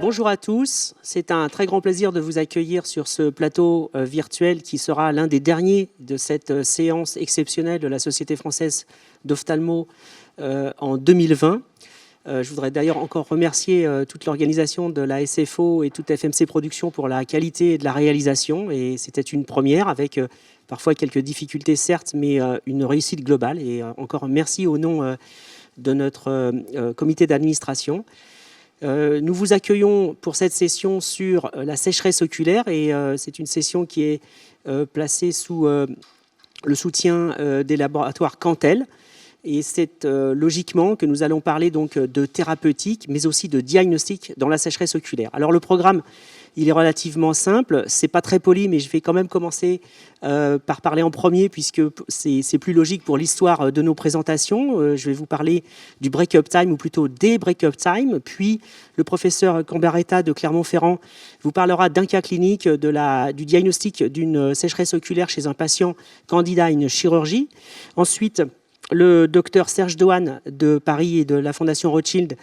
Bonjour à tous, c'est un très grand plaisir de vous accueillir sur ce plateau virtuel qui sera l'un des derniers de cette séance exceptionnelle de la Société française d'ophtalmo en 2020. Je voudrais d'ailleurs encore remercier toute l'organisation de la SFO et toute FMC Productions pour la qualité de la réalisation. Et c'était une première avec parfois quelques difficultés certes, mais une réussite globale. Et encore merci au nom de notre comité d'administration. Nous vous accueillons pour cette session sur la sécheresse oculaire et c'est une session qui est placée sous le soutien des laboratoires Cantel. Et c'est logiquement que nous allons parler donc de thérapeutique, mais aussi de diagnostic dans la sécheresse oculaire. Alors le programme, il est relativement simple. C'est pas très poli, mais je vais quand même commencer par parler en premier, puisque c'est plus logique pour l'histoire de nos présentations. Je vais vous parler du break-up time, ou plutôt des break-up time. Puis le professeur Cambaretta de Clermont-Ferrand vous parlera d'un cas clinique du diagnostic d'une sécheresse oculaire chez un patient candidat à une chirurgie. Ensuite, le docteur Serge Dohan de Paris et de la Fondation Rothschild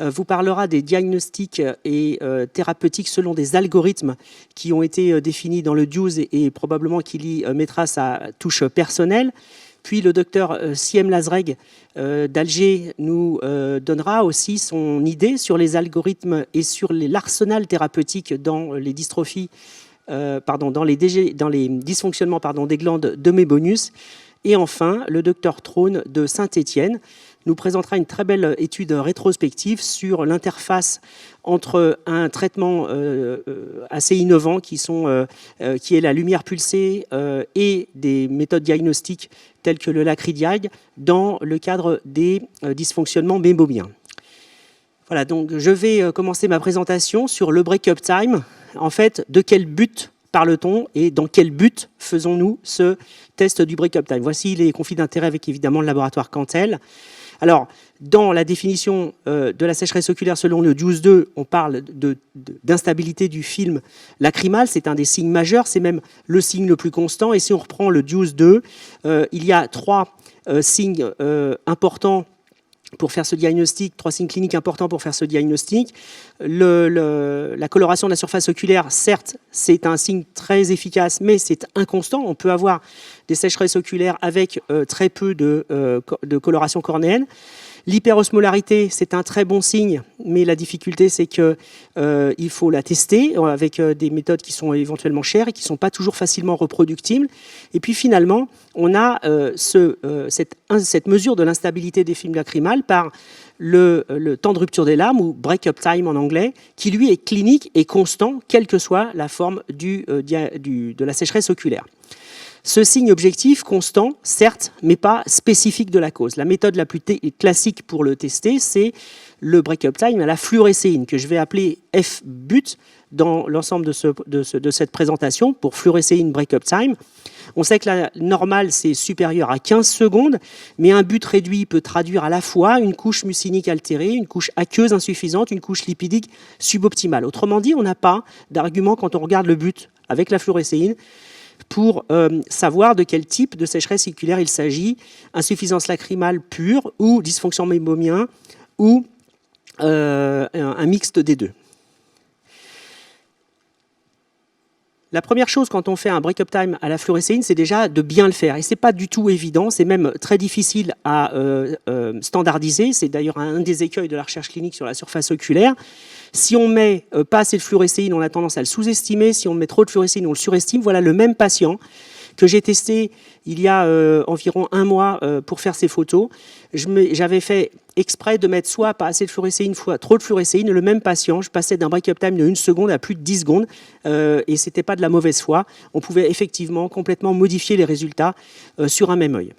vous parlera des diagnostics et thérapeutiques selon des algorithmes qui ont été définis dans le DIUS et probablement qu'il y mettra sa touche personnelle. Puis le docteur Siem Lazreg d'Alger nous donnera aussi son idée sur les algorithmes et sur l'arsenal thérapeutique dans les dystrophies, dans les dysfonctionnements des glandes de Mébonius. Et enfin, le docteur Traune de Saint-Étienne nous présentera une très belle étude rétrospective sur l'interface entre un traitement assez innovant qui est la lumière pulsée et des méthodes diagnostiques telles que le Lacridiag dans le cadre des dysfonctionnements mémomiens. Voilà, donc je vais commencer ma présentation sur le break-up time. En fait, de quel but parle-t-on et dans quel but faisons-nous ce test du break-up time? Voici les conflits d'intérêts avec évidemment le laboratoire Cantel. Alors, dans la définition de la sécheresse oculaire selon le DIUS-2, on parle d'instabilité du film lacrymal. C'est un des signes majeurs, c'est même le signe le plus constant. Et si on reprend le DIUS-2, il y a trois signes importants pour faire ce diagnostic, trois signes cliniques importants pour faire ce diagnostic. La coloration de la surface oculaire, certes, c'est un signe très efficace, mais c'est inconstant. On peut avoir des sécheresses oculaires avec très peu de coloration cornéenne. L'hyperosmolarité, c'est un très bon signe, mais la difficulté, c'est qu'il faut la tester avec des méthodes qui sont éventuellement chères et qui ne sont pas toujours facilement reproductibles. Et puis finalement, on a cette mesure de l'instabilité des films lacrymales par le temps de rupture des larmes, ou break-up time en anglais, qui lui est clinique et constant, quelle que soit la forme de la sécheresse oculaire. Ce signe objectif constant, certes, mais pas spécifique de la cause. La méthode la plus classique pour le tester, c'est le break-up time à la fluorescéine, que je vais appeler F-but dans l'ensemble de cette présentation, pour fluorescéine break-up time. On sait que la normale, c'est supérieur à 15 secondes, mais un but réduit peut traduire à la fois une couche mucinique altérée, une couche aqueuse insuffisante, une couche lipidique suboptimale. Autrement dit, on n'a pas d'argument quand on regarde le but avec la fluorescéine pour savoir de quel type de sécheresse oculaire il s'agit, insuffisance lacrymale pure ou dysfonction mémomien ou un mixte des deux. La première chose quand on fait un break-up time à la fluorescéine, c'est déjà de bien le faire. Et ce n'est pas du tout évident, c'est même très difficile à standardiser. C'est d'ailleurs un des écueils de la recherche clinique sur la surface oculaire. Si on met pas assez de fluorescéine, on a tendance à le sous-estimer. Si on met trop de fluorescéine, on le surestime. Voilà le même patient que j'ai testé il y a environ un mois pour faire ces photos. J'avais fait exprès de mettre soit pas assez de fluorescéine, soit trop de fluorescéine. Le même patient, je passais d'un break-up time de 1 seconde à plus de 10 secondes et ce n'était pas de la mauvaise foi. On pouvait effectivement complètement modifier les résultats sur un même œil.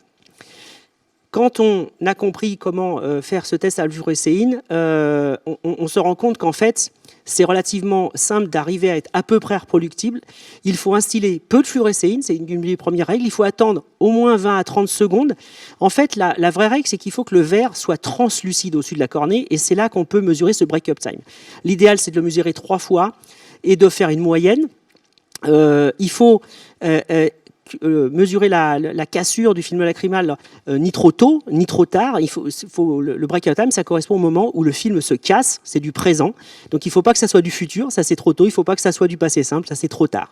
Quand on a compris comment faire ce test à la fluorescéine, on se rend compte qu'en fait, c'est relativement simple d'arriver à être à peu près reproductible. Il faut instiller peu de fluorescéine, c'est une des premières règles. Il faut attendre au moins 20 à 30 secondes. En fait, la vraie règle, c'est qu'il faut que le verre soit translucide au-dessus de la cornée, et c'est là qu'on peut mesurer ce break-up time. L'idéal, c'est de le mesurer 3 fois et de faire une moyenne. Il faut mesurer la cassure du film lacrymal ni trop tôt, ni trop tard. Le break-up time, ça correspond au moment où le film se casse, c'est du présent. Donc il ne faut pas que ça soit du futur, ça c'est trop tôt. Il ne faut pas que ça soit du passé simple, ça c'est trop tard.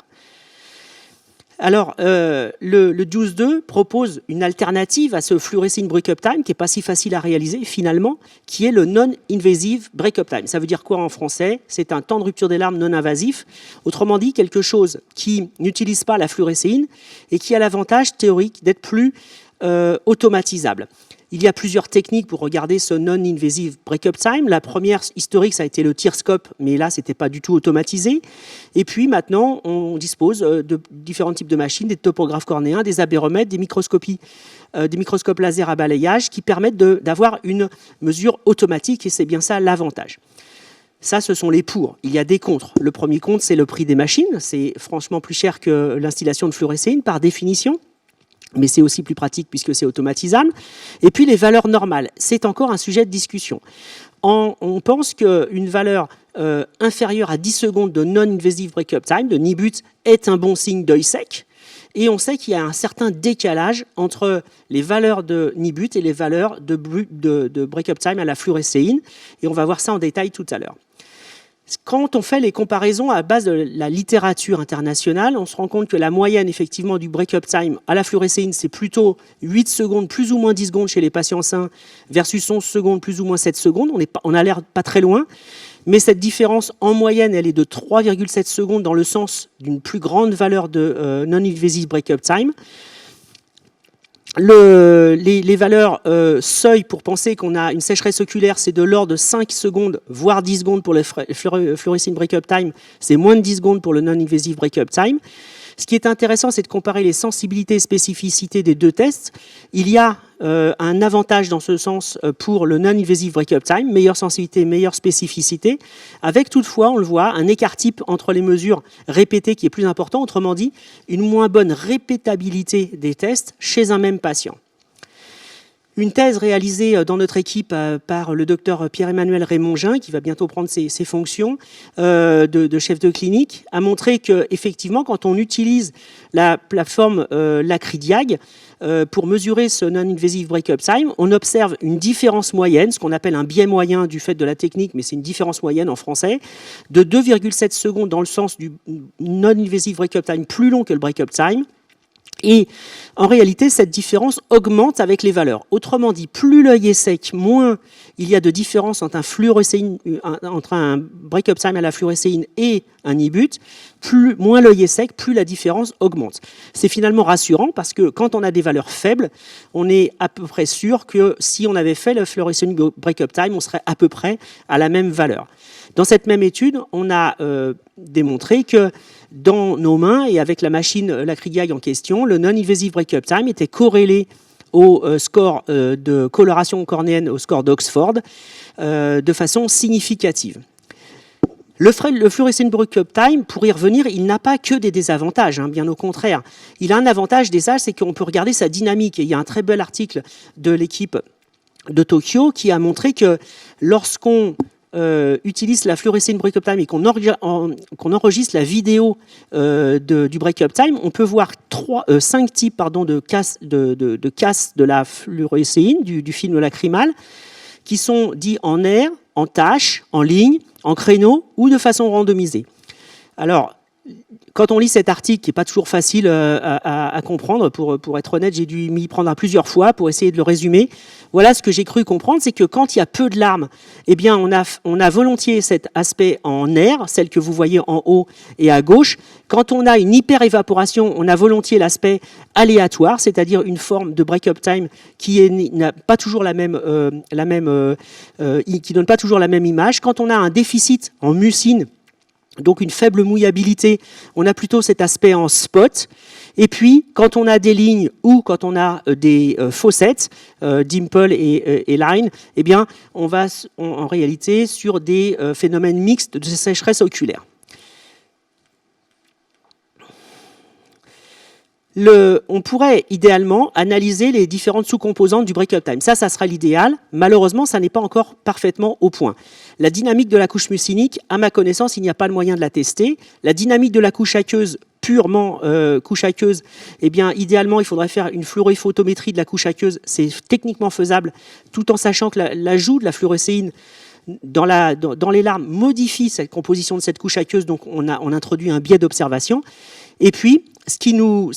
Alors, le JUICE 2 propose une alternative à ce fluorescein break-up time qui n'est pas si facile à réaliser finalement, qui est le non-invasive break-up time. Ça veut dire quoi en français? C'est un temps de rupture des larmes non invasif. Autrement dit, quelque chose qui n'utilise pas la fluorescéine et qui a l'avantage théorique d'être plus automatisable. Il y a plusieurs techniques pour regarder ce non-invasive break-up time. La première historique, ça a été le tearscope, mais là, ce n'était pas du tout automatisé. Et puis maintenant, on dispose de différents types de machines, des topographes cornéens, des abéromètres, des microscopes laser à balayage qui permettent d'avoir une mesure automatique, et c'est bien ça l'avantage. Ça, ce sont les pour. Il y a des contre. Le premier contre, c'est le prix des machines. C'est franchement plus cher que l'installation de fluorescéine, par définition. Mais c'est aussi plus pratique puisque c'est automatisable. Et puis les valeurs normales, c'est encore un sujet de discussion. On pense qu'une valeur inférieure à 10 secondes de non-invasive break-up time, de NIBUT, est un bon signe d'œil sec. Et on sait qu'il y a un certain décalage entre les valeurs de NIBUT et les valeurs de break-up time à la fluorescéine. Et on va voir ça en détail tout à l'heure. Quand on fait les comparaisons à base de la littérature internationale, on se rend compte que la moyenne effectivement du break-up time à la fluorescéine, c'est plutôt 8 secondes, plus ou moins 10 secondes chez les patients sains, versus 11 secondes, plus ou moins 7 secondes. On a l'air pas très loin, mais cette différence en moyenne, elle est de 3,7 secondes dans le sens d'une plus grande valeur de non-invasive break-up time. Les valeurs seuil pour penser qu'on a une sécheresse oculaire, c'est de l'ordre de 5 secondes, voire 10 secondes pour le fluorescein break-up time, c'est moins de 10 secondes pour le non-invasive break-up time. Ce qui est intéressant, c'est de comparer les sensibilités et spécificités des deux tests. Il y a un avantage dans ce sens pour le non-invasive break-up time, meilleure sensibilité, meilleure spécificité, avec toutefois, on le voit, un écart type entre les mesures répétées qui est plus important, autrement dit, une moins bonne répétabilité des tests chez un même patient. Une thèse réalisée dans notre équipe par le docteur Pierre-Emmanuel Raymongin, qui va bientôt prendre ses fonctions de chef de clinique, a montré qu'effectivement, quand on utilise la plateforme LaCriDiag pour mesurer ce non-invasive break-up time, on observe une différence moyenne, ce qu'on appelle un biais moyen du fait de la technique, mais c'est une différence moyenne en français, de 2,7 secondes dans le sens du non-invasive break-up time plus long que le break-up time. Et en réalité, cette différence augmente avec les valeurs. Autrement dit, plus l'œil est sec, moins il y a de différence entre un break-up time à la fluorescéine et un NIBUT, moins l'œil est sec, plus la différence augmente. C'est finalement rassurant parce que quand on a des valeurs faibles, on est à peu près sûr que si on avait fait le fluorescein break-up time, on serait à peu près à la même valeur. Dans cette même étude, on a démontré que dans nos mains et avec la machine LaCriDiag en question, le non-invasive break-up time était corrélé au score de coloration cornéenne, au score d'Oxford, de façon significative. Le fluorescein break-up time, pour y revenir, il n'a pas que des désavantages, hein, bien au contraire. Il a un avantage déjà, c'est qu'on peut regarder sa dynamique. Et il y a un très bel article de l'équipe de Tokyo qui a montré que lorsqu'on utilise la fluorescein break-up time et qu'on enregistre la vidéo du break-up time, on peut voir 5 types de casse de la fluorescéine, du film lacrymal, qui sont dits en air, en tâche, en ligne, en créneau ou de façon randomisée. Alors, quand on lit cet article, qui n'est pas toujours facile à comprendre, pour être honnête, j'ai dû m'y prendre à plusieurs fois pour essayer de le résumer. Voilà ce que j'ai cru comprendre, c'est que quand il y a peu de larmes, eh bien, on a volontiers cet aspect en air, celle que vous voyez en haut et à gauche. Quand on a une hyper-évaporation, on a volontiers l'aspect aléatoire, c'est-à-dire une forme de break-up time qui n'a pas toujours qui donne pas toujours la même image. Quand on a un déficit en mucine, donc une faible mouillabilité, on a plutôt cet aspect en spot. Et puis, quand on a des lignes ou quand on a des fossettes, dimple et line, eh bien, on va en réalité sur des phénomènes mixtes de sécheresse oculaire. On pourrait idéalement analyser les différentes sous-composantes du break-up time. Ça sera l'idéal. Malheureusement, ça n'est pas encore parfaitement au point. La dynamique de la couche mucinique, à ma connaissance, il n'y a pas le moyen de la tester. La dynamique de la couche aqueuse, purement couche aqueuse, eh bien, idéalement, il faudrait faire une fluorophotométrie de la couche aqueuse. C'est techniquement faisable, tout en sachant que l'ajout de la fluorescéine dans les larmes modifie cette composition de cette couche aqueuse, donc on introduit un biais d'observation. Et puis, ce qui nous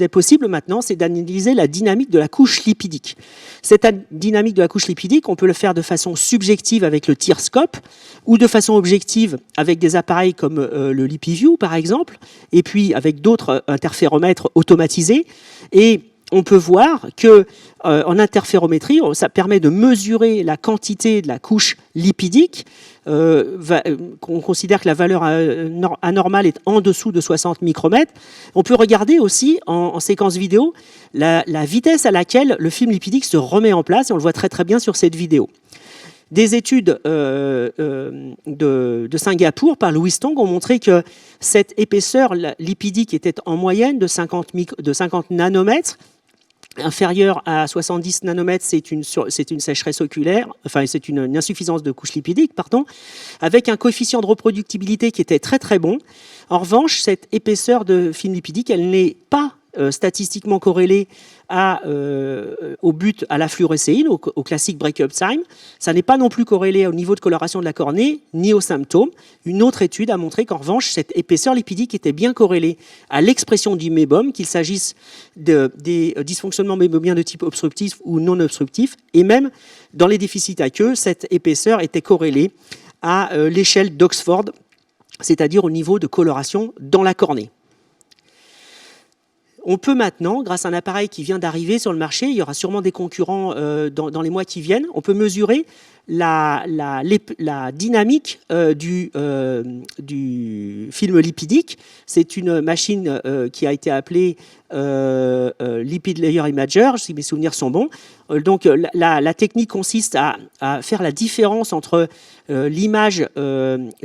est possible maintenant, c'est d'analyser la dynamique de la couche lipidique. Cette dynamique de la couche lipidique, on peut le faire de façon subjective avec le Tearscope ou de façon objective avec des appareils comme le LipiView, par exemple, et puis avec d'autres interféromètres automatisés. Et on peut voir que en interférométrie, ça permet de mesurer la quantité de la couche lipidique. On considère que la valeur anormale est en dessous de 60 micromètres. On peut regarder aussi en séquence vidéo la vitesse à laquelle le film lipidique se remet en place, et on le voit très très bien sur cette vidéo. Des études de Singapour par Louis Tong ont montré que cette épaisseur lipidique était en moyenne de 50 nanomètres. Inférieur à 70 nanomètres, c'est une sécheresse oculaire, enfin c'est une insuffisance de couche lipidique, pardon, avec un coefficient de reproductibilité qui était très très bon. En revanche, cette épaisseur de film lipidique, elle n'est pas statistiquement corrélée au but à la fluorescéine, au classique break-up time. Ça n'est pas non plus corrélé au niveau de coloration de la cornée, ni aux symptômes. Une autre étude a montré qu'en revanche, cette épaisseur lipidique était bien corrélée à l'expression du mébome, qu'il s'agisse des dysfonctionnements mébomiens de type obstructif ou non obstructif, et même dans les déficits aqueux, cette épaisseur était corrélée à l'échelle d'Oxford, c'est-à-dire au niveau de coloration dans la cornée. On peut maintenant, grâce à un appareil qui vient d'arriver sur le marché, il y aura sûrement des concurrents dans les mois qui viennent, on peut mesurer la dynamique du film lipidique. C'est une machine qui a été appelée Lipid Layer Imager, si mes souvenirs sont bons. Donc la technique consiste à faire la différence entre l'image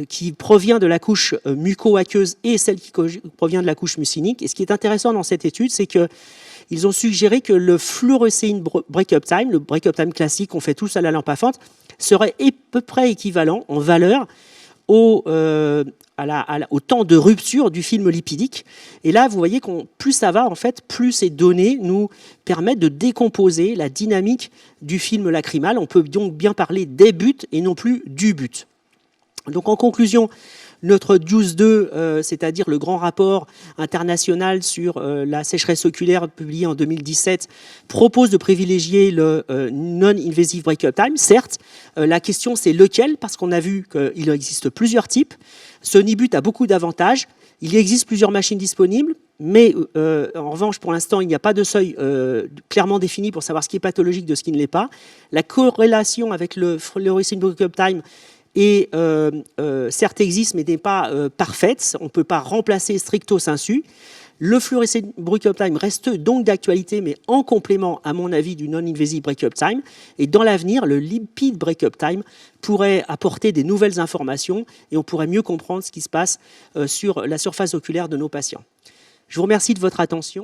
qui provient de la couche muco-aqueuse et celle qui provient de la couche mucinique. Et ce qui est intéressant dans cette étude, c'est qu'ils ont suggéré que le fluorescéine break-up time, le break-up time classique qu'on fait tous à la lampe à fente, serait à peu près équivalent en valeur au temps de rupture du film lipidique. Et là, vous voyez que plus ça va, en fait, plus ces données nous permettent de décomposer la dynamique du film lacrymal. On peut donc bien parler des buts et non plus du but. Donc en conclusion, notre JUICE 2, c'est-à-dire le grand rapport international sur la sécheresse oculaire publié en 2017, propose de privilégier le non-invasive break-up time. Certes, la question c'est lequel, parce qu'on a vu qu'il existe plusieurs types. Ce NIBUT a beaucoup d'avantages. Il existe plusieurs machines disponibles, mais en revanche, pour l'instant, il n'y a pas de seuil clairement défini pour savoir ce qui est pathologique de ce qui ne l'est pas. La corrélation avec le fluorescent break-up time certes existe, mais n'est pas parfaite. On ne peut pas remplacer stricto sensu. Le fluorescent break-up time reste donc d'actualité, mais en complément, à mon avis, du non-invasive break-up time. Et dans l'avenir, le lipid break-up time pourrait apporter des nouvelles informations et on pourrait mieux comprendre ce qui se passe sur la surface oculaire de nos patients. Je vous remercie de votre attention.